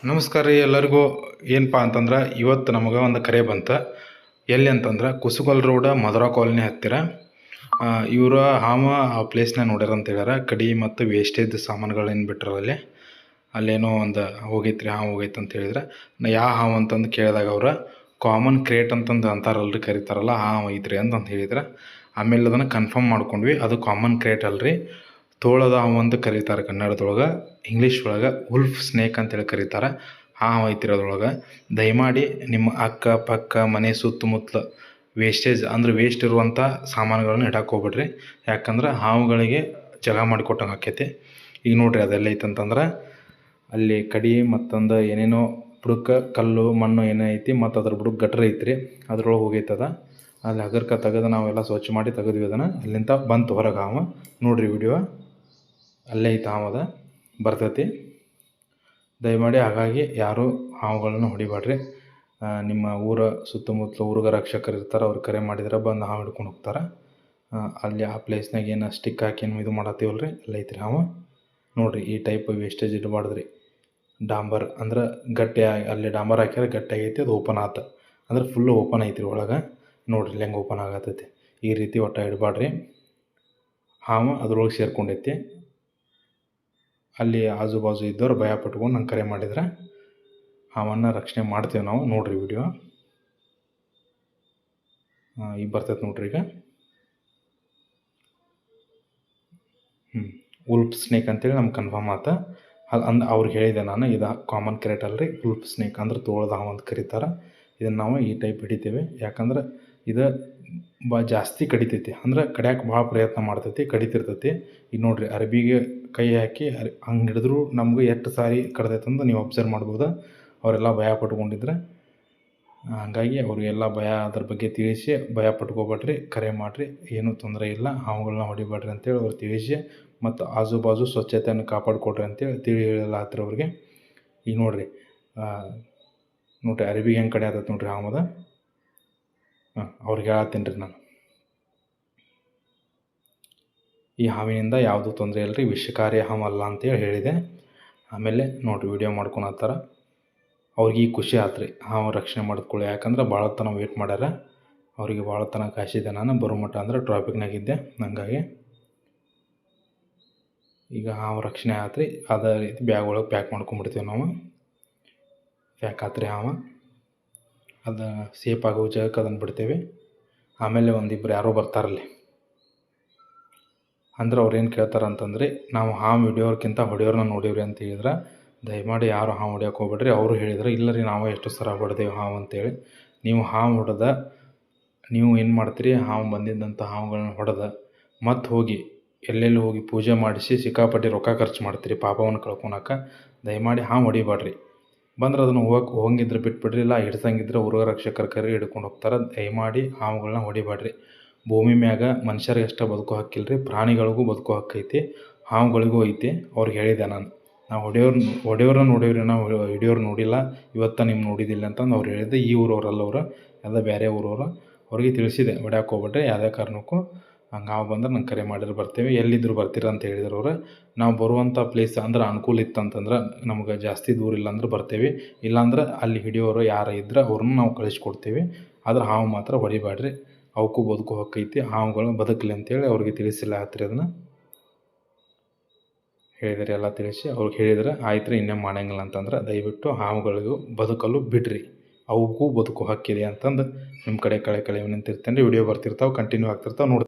ನಮಸ್ಕಾರ ರೀ ಎಲ್ಲರಿಗೂ. ಏನಪ್ಪ ಅಂತಂದ್ರೆ ಇವತ್ತು ನಮಗೆ ಒಂದು ಕರೆ ಬಂತು. ಎಲ್ಲಿ ಅಂತಂದ್ರೆ ಕುಸುಗಲ್ ರೋಡ ಮಧುರಾ ಕಾಲೋನಿ ಹತ್ತಿರ ಇವರು ಆ ಪ್ಲೇಸ್ನ ನೋಡ್ಯಾರ ಅಂತ ಹೇಳ್ಯಾರ. ಕಡಿ ಮತ್ತು ವೇಸ್ಟೇಜ್ ಸಾಮಾನುಗಳೇನು ಬಿಟ್ಟರು ಅಲ್ಲೇನೋ ಒಂದು ಹೋಗೈತ್ರಿ, ಹೋಗೈತೆ ಅಂತ ಹೇಳಿದ್ರೆ ಯಾವ ಹಾವು ಅಂತಂದು ಕೇಳಿದಾಗ ಅವ್ರು ಕಾಮನ್ ಕ್ರೇಟ್ ಅಂತಂದು ಅಂತಾರಲ್ರಿ, ಕರಿತಾರಲ್ಲ ಐತ್ರಿ ಅಂತಂದು ಹೇಳಿದ್ರೆ. ಆಮೇಲೆ ಅದನ್ನು ಕನ್ಫರ್ಮ್ ಮಾಡ್ಕೊಂಡ್ವಿ, ಅದು ಕಾಮನ್ ಕ್ರೇಟ್ ಅಲ್ರಿ, ತೋಳದ ಹಾವು ಅಂತ ಕರೀತಾರೆ ಕನ್ನಡದೊಳಗೆ. ಇಂಗ್ಲೀಷ್ ಒಳಗೆ ಉಲ್ಫ್ ಸ್ನೇಕ್ ಅಂತೇಳಿ ಕರೀತಾರೆ. ಹಾವು ಐತಿರೋದ್ರೊಳಗೆ ದಯಮಾಡಿ ನಿಮ್ಮ ಅಕ್ಕ ಪಕ್ಕ ಮನೆ ಸುತ್ತಮುತ್ತಲು ವೇಸ್ಟೇಜ್ ಅಂದ್ರೆ ವೇಸ್ಟ್ ಇರುವಂಥ ಸಾಮಾನುಗಳನ್ನ ಇಡಕ್ಕೆ ಹೋಗ್ಬಿಡ್ರಿ. ಯಾಕಂದ್ರೆ ಹಾವುಗಳಿಗೆ ಜಾಗ ಮಾಡಿಕೊಟ್ಟಂಗೆ ಆಕೈತಿ. ಈಗ ನೋಡಿರಿ ಅದೆಲ್ಲ ಐತಂತಂದ್ರೆ ಅಲ್ಲಿ ಕಡಿ ಮತ್ತೊಂದು ಏನೇನೋ ಬುಡಕ್ಕೆ ಕಲ್ಲು ಮಣ್ಣು ಏನೇ ಐತಿ, ಮತ್ತು ಅದ್ರ ಬುಡಕ್ಕೆ ಗಟ್ರ ಐತ್ರಿ, ಅದ್ರೊಳಗೆ ಹೋಗೈತದ. ಅಲ್ಲಿ ಹಗರ್ಕ ತೆಗೆದು ನಾವೆಲ್ಲ ಸ್ವಚ್ಛ ಮಾಡಿ ತೆಗೆದ್ವಿ ಅದನ್ನು. ಅಲ್ಲಿಂದ ಬಂತು ಹೊರಗೆ ಹಾವು. ನೋಡಿರಿ ವಿಡಿಯೋ, ಅಲ್ಲೇ ಐತೆ ಹಾವದ ಬರ್ತೈತಿ. ದಯಮಾಡಿ ಹಾಗಾಗಿ ಯಾರು ಹಾವುಗಳನ್ನು ಹೊಡಿಬೇಡ್ರಿ. ನಿಮ್ಮ ಊರ ಸುತ್ತಮುತ್ತಲು ಊರಿಗೆ ರಕ್ಷಕರು ಇರ್ತಾರೆ, ಅವ್ರು ಕರೆ ಮಾಡಿದ್ರೆ ಬಂದು ಹಾವು ಹಿಡ್ಕೊಂಡು ಹೋಗ್ತಾರೆ. ಅಲ್ಲಿ ಆ ಪ್ಲೇಸ್ನಾಗ ಏನು ಸ್ಟಿಕ್ ಹಾಕಿ ಏನು ಇದು ಮಾಡತ್ತೀವಲ್ಲ ರೀ, ಅಲ್ಲೈತ್ರಿ ಹಾವು. ನೋಡಿರಿ ಈ ಟೈಪ್ ವೇಸ್ಟೇಜ್ ಇಡಬಾರ್ದ್ರಿ. ಡಾಂಬರ್ ಅಂದ್ರೆ ಗಟ್ಟಿ ಅಲ್ಲಿ ಡಾಂಬರ್ ಹಾಕ್ಯಾರ ಗಟ್ಟಿ ಆಗೈತಿ, ಅದು ಓಪನ್ ಆತ ಅಂದ್ರೆ ಫುಲ್ಲು ಓಪನ್ ಐತ್ರಿ ಒಳಗೆ. ನೋಡಿರಿ ಇಲ್ಲಿ ಹೆಂಗೆ ಓಪನ್ ಆಗತ್ತೈತಿ. ಈ ರೀತಿ ಒಟ್ಟು ಇಡಬಾರ್ದ್ರಿ. ಹಾವು ಅದ್ರೊಳಗೆ ಸೇರ್ಕೊಂಡೈತಿ. ಅಲ್ಲಿ ಆಜು ಬಾಜು ಇದ್ದವ್ರು ಭಯ ಪಟ್ಕೊಂಡು ನಂಗೆ ಕರೆ ಮಾಡಿದ್ರೆ ಹಾವನ್ನು ರಕ್ಷಣೆ ಮಾಡ್ತೀವಿ ನಾವು. ನೋಡಿರಿ ವಿಡಿಯೋ ಈಗ ಬರ್ತೈತೆ ನೋಡ್ರಿ. ಈಗ ಉಲ್ಫ್ ಸ್ನೇಕ್ ಅಂತೇಳಿ ನಮ್ಗೆ ಕನ್ಫರ್ಮ್ ಆತ. ಅವ್ರಿಗೆ ಹೇಳಿದೆ ನಾನು, ಇದು ಕಾಮನ್ ಕ್ರೇಟ್ ಅಲ್ರಿ, ಉಲ್ಫ್ ಸ್ನೇಕ್ ಅಂದ್ರೆ ತೋಳದ ಹಾವು ಅಂತ ಕರೀತಾರೆ. ಇದನ್ನು ನಾವು ಈ ಟೈಪ್ ಹಿಡಿತೀವಿ. ಯಾಕಂದ್ರೆ ಇದು ಜಾಸ್ತಿ ಕಡಿತೈತಿ, ಅಂದ್ರೆ ಕಡಿಯೋಕೆ ಭಾಳ ಪ್ರಯತ್ನ ಮಾಡ್ತೈತಿ, ಕಡಿತಿರ್ತೈತಿ. ಈಗ ನೋಡಿರಿ ಅರ್ಬಿಗೆ ಕೈ ಹಾಕಿ ಹಂಗೆ ಹಿಡಿದ್ರು ನಮ್ಗೆ ಎಷ್ಟು ಸಾರಿ ಕಡ್ದೈತಂದು ನೀವು ಅಬ್ಸರ್ವ್ ಮಾಡ್ಬೋದು. ಅವರೆಲ್ಲ ಭಯ ಪಟ್ಕೊಂಡಿದ್ರೆ ಹಾಗಾಗಿ ಅವ್ರಿಗೆಲ್ಲ ಭಯ, ಅದ್ರ ಬಗ್ಗೆ ತಿಳಿಸಿ ಭಯ ಪಟ್ಕೋಬೇಡ್ರಿ, ಕರೆ ಮಾಡಿರಿ, ಏನೂ ತೊಂದರೆ ಇಲ್ಲ, ಹಾವುಗಳನ್ನ ಹೊಡಿಬೇಡ್ರಿ ಅಂತೇಳಿ ಅವ್ರು ತಿಳಿಸಿ, ಮತ್ತು ಆಜು ಬಾಜು ಸ್ವಚ್ಛತೆಯನ್ನು ಕಾಪಾಡಿಕೊಡ್ರಿ ಅಂತೇಳಿ ಹೇಳಲಾತ್ರಿ ಅವ್ರಿಗೆ. ಈಗ ನೋಡಿರಿ ಅರಿವಿಗೆ ಹೆಂಗೆ ಕಡೆ ಆತೈತೆ ನೋಡಿರಿ ಹಾವದ. ಅವ್ರಿಗೆ ಹೇಳತ್ತೀನಿ ರೀ ನಾನು, ಈ ಹಾವಿನಿಂದ ಯಾವುದೂ ತೊಂದರೆ ಇಲ್ಲ ರೀ, ವಿಷಕಾರಿ ಹಾವು ಅಲ್ಲ ಅಂತೇಳಿ ಹೇಳಿದೆ. ಆಮೇಲೆ ನೋಡಿರಿ ವಿಡಿಯೋ ಮಾಡ್ಕೊಳತ್ತಾರ. ಅವ್ರಿಗೆ ಈಗ ಖುಷಿ ಆಯ್ತು ರೀ ಹಾವು ರಕ್ಷಣೆ ಮಾಡಿದ್ಕೊಳ್ಳಿ. ಯಾಕಂದ್ರೆ ಭಾಳ ತನ ವೇಟ್ ಮಾಡ್ಯಾರ, ಅವರಿಗೆ ಭಾಳ ತನ ಕಾಯಿಸಿದ್ದೆ ನಾನು ಬರೋ ಮಟ್ಟ, ಅಂದ್ರೆ ಟ್ರಾಫಿಕ್ನಾಗಿದ್ದೆ. ಹಂಗಾಗಿ ಈಗ ಹಾವು ರಕ್ಷಣೆ ಆಯ್ತು ರೀ. ಅದೇ ರೀತಿ ಬ್ಯಾಗ್ ಒಳಗೆ ಪ್ಯಾಕ್ ಮಾಡ್ಕೊಂಡ್ಬಿಡ್ತೀವಿ ನಾವು. ಪ್ಯಾಕ್ ಆಯ್ತು ರೀ ಹಾವು, ಅದು ಸೇಫ್ ಆಗೋ ಜಾಗಕ್ಕೆ ಅದನ್ನು ಬಿಡ್ತೇವೆ. ಆಮೇಲೆ ಒಂದಿಬ್ಬರು ಯಾರೋ ಬರ್ತಾರಲ್ಲಿ, ಅಂದ್ರೆ ಅವ್ರು ಏನು ಕೇಳ್ತಾರೆ ಅಂತಂದ್ರೆ, ನಾವು ಹಾವು ಹಿಡಿಯೋರ್ಕಿಂತ ಹೊಡೆಯೋರನ್ನ ನೋಡೀವ್ರಿ ಅಂತ ಹೇಳಿದ್ರೆ ದಯಮಾಡಿ ಯಾರು ಹಾವು ಹೊಡಿಯೋಕೆ ಹೋಗ್ಬೇಡ್ರಿ. ಅವರು ಹೇಳಿದ್ರೆ ಇಲ್ಲ ರೀ ನಾವು ಎಷ್ಟು ಸಲ ಹೊಡೆದೇವು ಹಾವು ಅಂತೇಳಿ. ನೀವು ಹಾವು ಹೊಡೆದ ನೀವು ಏನು ಮಾಡ್ತೀರಿ, ಹಾವು ಬಂದಿದ್ದಂಥ ಹಾವುಗಳನ್ನ ಹೊಡೆದ ಮತ್ತು ಹೋಗಿ ಎಲ್ಲೆಲ್ಲಿ ಹೋಗಿ ಪೂಜೆ ಮಾಡಿಸಿ ಸಿಕ್ಕಾಪಟ್ಟೆ ರೊಕ್ಕ ಖರ್ಚು ಮಾಡ್ತೀರಿ ಪಾಪವನ್ನು ಕಳ್ಕೊಳಕ್ಕೆ. ದಯಮಾಡಿ ಹಾವು ಹೊಡಿಬೇಡ್ರಿ. ಬಂದ್ರೆ ಅದನ್ನು ಹೋಗಿದ್ರೆ ಬಿಟ್ಬಿಡ್ರಿ, ಇಲ್ಲ ಹಿಡ್ಸಂಗಿದ್ರೆ ಊರ ರಕ್ಷಕರ ಕರೆ ಹಿಡ್ಕೊಂಡು ಹೋಗ್ತಾರೆ. ದಯಮಾಡಿ ಹಾವುಗಳನ್ನ ಹೊಡಿಬೇಡ್ರಿ. ಭೂಮಿ ಮ್ಯಾಗ ಮನುಷ್ಯರಿಗೆ ಅಷ್ಟೇ ಬದುಕೋ ಹಕ್ಕಿಲ್ಲ ರೀ, ಪ್ರಾಣಿಗಳಿಗೂ ಬದುಕೋ ಹಕ್ಕೈತಿ, ಹಾವುಗಳಿಗೂ ಐತಿ. ಅವ್ರಿಗೆ ಹೇಳಿದೆ ನಾನು, ನಾವು ಹೊಡೆಯೋರನ್ನ ನೋಡೀವ್ರಿ, ನಾವು ಹಿಡಿಯೋರು ನೋಡಿಲ್ಲ, ಇವತ್ತು ನಿಮ್ಮ ನೋಡಿದ್ದಿಲ್ಲ ಅಂತಂದು ಅವ್ರು ಹೇಳಿದ್ದೆ. ಈ ಊರವರಲ್ಲ ಅವರು, ಎಲ್ಲ ಬೇರೆ ಊರವರು. ಅವ್ರಿಗೆ ತಿಳಿಸಿದೆ ಹೊಡ್ಯಾಕೆ ಹೋಗ್ಬಿಟ್ರೆ ಯಾವುದೇ ಕಾರಣಕ್ಕೂ. ಹಂಗೆ ಹಾವು ಬಂದ್ರೆ ನಂಗೆ ಕರೆ ಮಾಡಿದ್ರೆ ಬರ್ತೀವಿ, ಎಲ್ಲಿದ್ದರೂ ಬರ್ತೀರ ಅಂತ ಹೇಳಿದ್ರು ಅವ್ರು. ನಾವು ಬರುವಂಥ ಪ್ಲೇಸ್ ಅಂದ್ರೆ ಅನುಕೂಲ ಇತ್ತು ಅಂತಂದ್ರೆ ನಮ್ಗೆ ಜಾಸ್ತಿ ದೂರ ಇಲ್ಲ ಅಂದ್ರೆ ಬರ್ತೀವಿ, ಇಲ್ಲಾಂದ್ರೆ ಅಲ್ಲಿ ಹಿಡಿಯೋರು ಯಾರು ಇದ್ರೆ ಅವ್ರನ್ನ ನಾವು ಕಳಿಸ್ಕೊಡ್ತೀವಿ. ಆದ್ರೆ ಹಾವು ಮಾತ್ರ ಹೊಡಿಬೇಡ್ರಿ, ಅವಕ್ಕೂ ಬದುಕೋ ಹಕ್ಕೈತಿ, ಹಾವುಗಳು ಬದುಕಲಿ ಅಂತೇಳಿ ಅವ್ರಿಗೆ ತಿಳಿಸಿಲ್ಲ ಆತ್ರಿ. ಅದನ್ನು ಹೇಳಿದರೆ ಎಲ್ಲ ತಿಳಿಸಿ ಅವ್ರಿಗೆ ಹೇಳಿದ್ರೆ ಆಯ್ತು ರೀ, ಇನ್ನೇ ಮಾಡಂಗಿಲ್ಲ ಅಂತಂದ್ರೆ ದಯವಿಟ್ಟು ಹಾವುಗಳಿಗೂ ಬದುಕಲು ಬಿಡ್ರಿ, ಅವಕ್ಕೂ ಬದುಕೋ ಹಕ್ಕಿದೆ ಅಂತಂದು ನಿಮ್ಮ ಕಡೆ ಕಳೆ ವಿನಂತಿರ್ತೇನೆ ರೀ. ವಿಡಿಯೋ ಬರ್ತಿರ್ತಾವೆ, ಕಂಟಿನ್ಯೂ ಆಗ್ತಿರ್ತಾವೆ ನೋಡಿ.